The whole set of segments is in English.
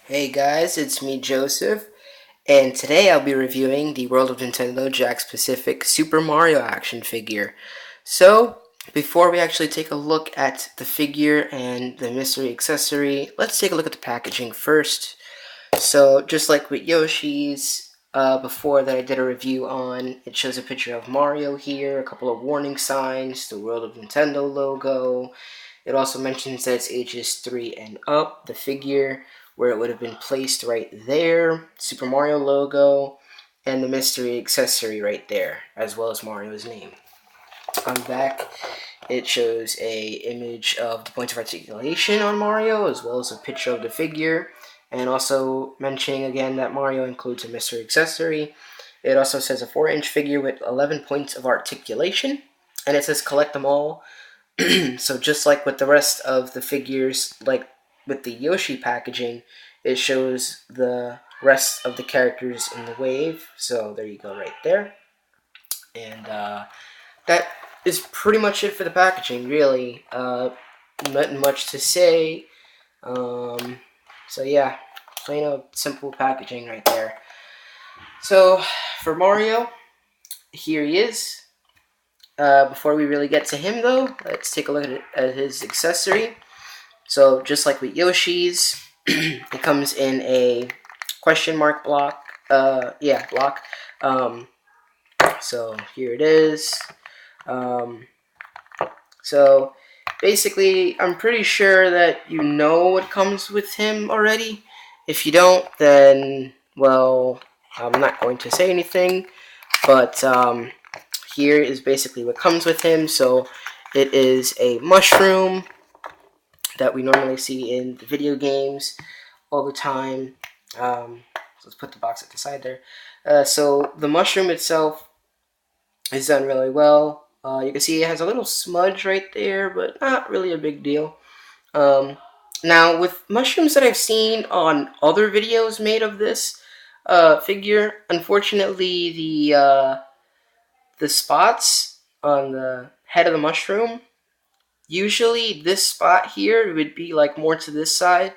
Hey guys, it's me Joseph, and today I'll be reviewing the World of Nintendo Jakks Pacific Super Mario action figure. So, before we actually take a look at the figure and the mystery accessory, let's take a look at the packaging first. So, just like with Yoshi's, before that I did a review on, it shows a picture of Mario here, a couple of warning signs, the World of Nintendo logo. It also mentions that it's ages 3 and up, the figure, where it would have been placed right there, Super Mario logo, and the mystery accessory right there, as well as Mario's name. On the back, it shows a image of the points of articulation on Mario, as well as a picture of the figure, and also mentioning again that Mario includes a mystery accessory. It also says a 4-inch figure with 11 points of articulation, and it says collect them all. So just like with the rest of the figures, like with the Yoshi packaging, it shows the rest of the characters in the wave. So there you go right there. And that is pretty much it for the packaging, really. Not much to say. Um, so yeah, plain old simple packaging right there. So for Mario, here he is. Before we really get to him, though, let's take a look at his accessory. So just like with Yoshi's, it comes in a question mark block. Block. Um, so here it is. Um, so basically, I'm pretty sure that you know what comes with him already. If you don't, then, well, I'm not going to say anything. But here is basically what comes with him. So it is a mushroom that we normally see in the video games all the time. So let's put the box at the side there. So the mushroom itself is done really well. You can see it has a little smudge right there, but not really a big deal. Um, Now, with mushrooms that I've seen on other videos made of this figure, unfortunately, the spots on the head of the mushroom, usually this spot here would be like more to this side,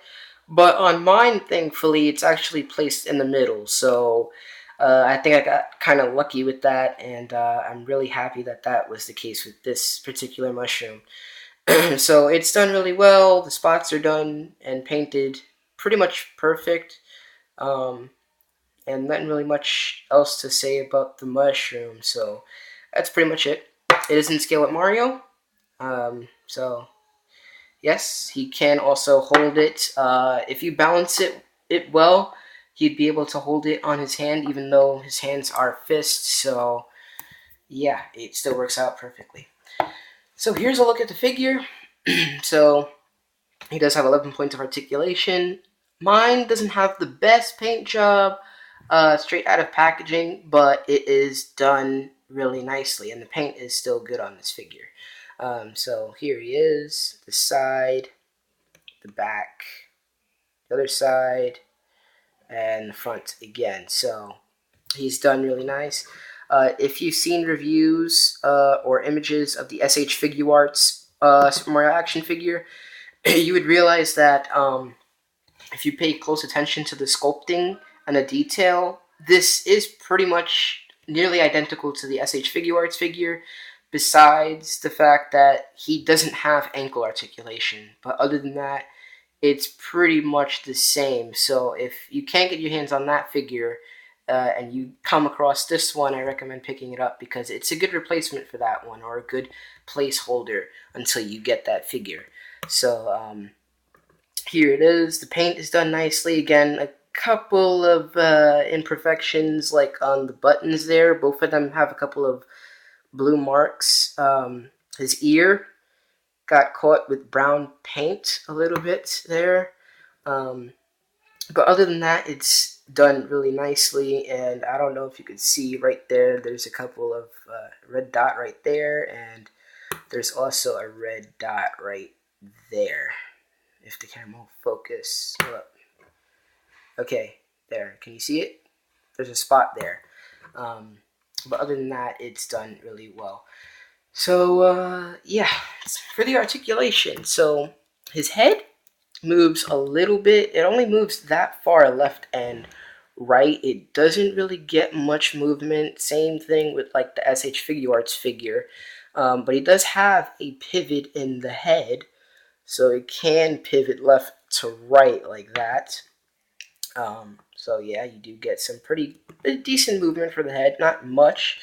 but on mine, thankfully, it's actually placed in the middle. So I think I got kind of lucky with that, and I'm really happy that that was the case with this particular mushroom. So it's done really well. The spots are done and painted pretty much perfect. Um, and nothing really much else to say about the mushroom. So that's pretty much it. It is in scale with Mario. So yes, he can also hold it. If you balance it well, he'd be able to hold it on his hand, even though his hands are fists. So yeah, it still works out perfectly. So here's a look at the figure. So he does have 11 points of articulation. Mine doesn't have the best paint job straight out of packaging, but it is done really nicely, and the paint is still good on this figure. So here he is, the side, the back, the other side, and the front again. So he's done really nice. If you've seen reviews or images of the SH Figure Arts Super Mario action figure, you would realize that if you pay close attention to the sculpting and the detail, this is pretty much nearly identical to the SH Figure Arts figure, besides the fact that he doesn't have ankle articulation. But other than that, it's pretty much the same. So if you can't get your hands on that figure and you come across this one, I recommend picking it up because it's a good replacement for that one, or a good placeholder until you get that figure. So here it is. The paint is done nicely. Again, a couple of imperfections like on the buttons there. Both of them have a couple of blue marks. His ear got caught with brown paint a little bit there. Um, but other than that, it's done really nicely. And I don't know if you could see right there, there's a couple of red dot right there. And there's also a red dot right there. If the camera will focus. Hold up. Okay, there. Can you see it? There's a spot there. But other than that, it's done really well. So, yeah, for the articulation. So, his head moves a little bit. It only moves that far left and right. It doesn't really get much movement. Same thing with like the SH Figure Arts figure. But he does have a pivot in the head, so it can pivot left to right like that. So yeah, you do get some pretty decent movement for the head. Not much,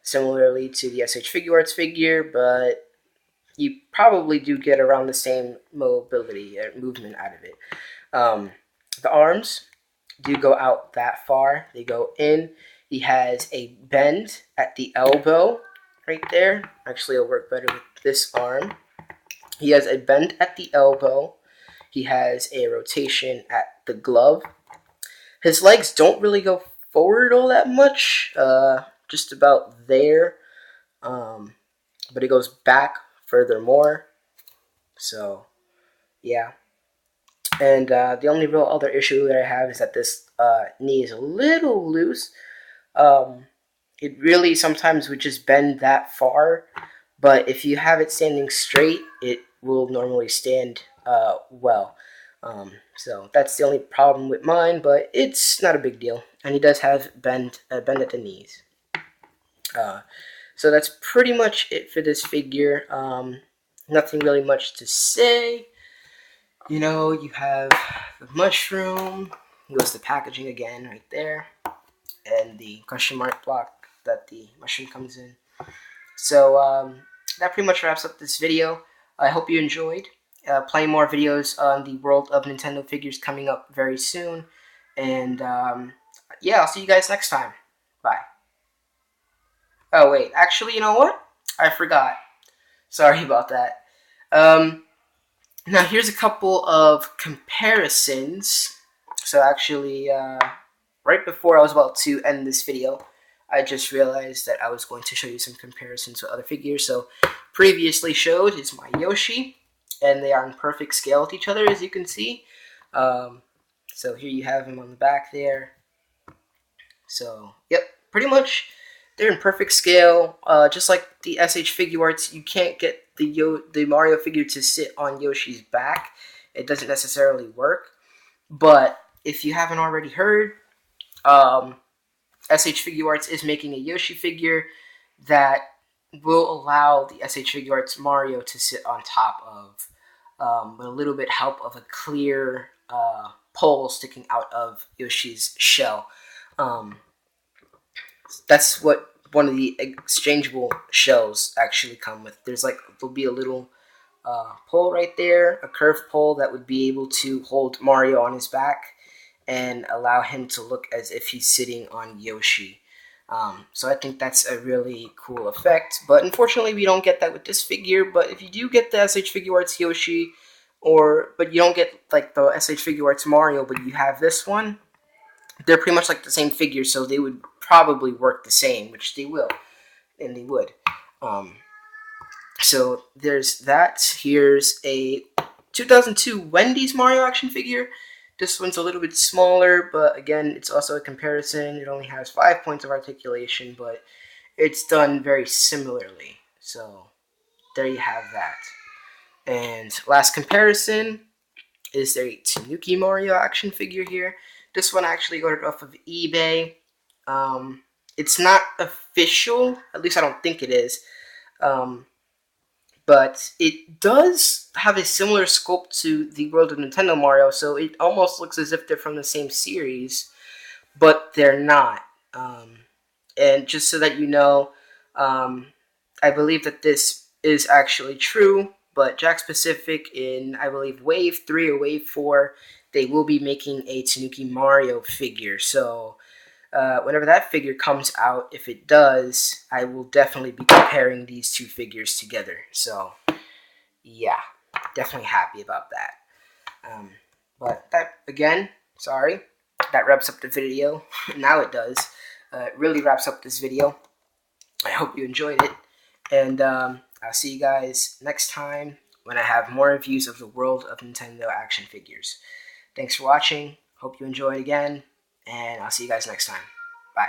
similarly to the SH Figure Arts figure, but you probably do get around the same mobility or movement out of it. The arms do go out that far. They go in. He has a bend at the elbow right there. Actually, it'll work better with this arm. He has a bend at the elbow. He has a rotation at the glove. His legs don't really go forward all that much, just about there. But it goes back furthermore. So, yeah. And the only real other issue that I have is that this knee is a little loose. Um, it really sometimes would just bend that far, but if you have it standing straight, it will normally stand well. So that's the only problem with mine, but it's not a big deal. And he does have bend at the knees. So that's pretty much it for this figure. Nothing really much to say. You know, you have the mushroom. Goes the packaging again right there, and the question mark block that the mushroom comes in. So that pretty much wraps up this video. I hope you enjoyed. Plenty more videos on the world of Nintendo figures coming up very soon. And yeah, I'll see you guys next time. Bye. Oh, wait. Actually, you know what? I forgot. Sorry about that. Now, here's a couple of comparisons. So actually, right before I was about to end this video, I just realized that I was going to show you some comparisons with other figures. So previously showed is my Yoshi, and they are in perfect scale with each other, as you can see. So here you have him on the back there. So, yep, pretty much they're in perfect scale. Just like the SH Figure Arts, you can't get the Mario figure to sit on Yoshi's back. It doesn't necessarily work. But if you haven't already heard, SH Figure Arts is making a Yoshi figure that will allow the SH Figure Arts Mario to sit on top of, with a little bit help of a clear pole sticking out of Yoshi's shell. That's what one of the exchangeable shells actually come with. There'll be a little pole right there, a curved pole that would be able to hold Mario on his back and allow him to look as if he's sitting on Yoshi. So I think that's a really cool effect. But unfortunately, we don't get that with this figure. But if you do get the SH Figure Arts Yoshi, but you don't get like the SH Figure Arts Mario, but you have this one, they're pretty much like the same figure, so they would probably work the same, which they will, and they would. So there's that. Here's a 2002 Wendy's Mario action figure. This one's a little bit smaller, but again, it's also a comparison. It only has 5 points of articulation, but it's done very similarly. So there you have that. And last comparison is there a Tanuki Mario action figure here. This one I actually got it off of eBay. It's not official, at least I don't think it is. But it does have a similar sculpt to the World of Nintendo Mario, so it almost looks as if they're from the same series, but they're not. And just so that you know, I believe that this is actually true, but Jakks Pacific in, I believe, Wave 3 or Wave 4, they will be making a Tanuki Mario figure. So whenever that figure comes out, if it does, I will definitely be comparing these two figures together. So, yeah, definitely happy about that. But that, again, sorry, that wraps up the video. Now it does. It really wraps up this video. I hope you enjoyed it. And I'll see you guys next time when I have more reviews of the world of Nintendo action figures. Thanks for watching. Hope you enjoyed again. And I'll see you guys next time. Bye.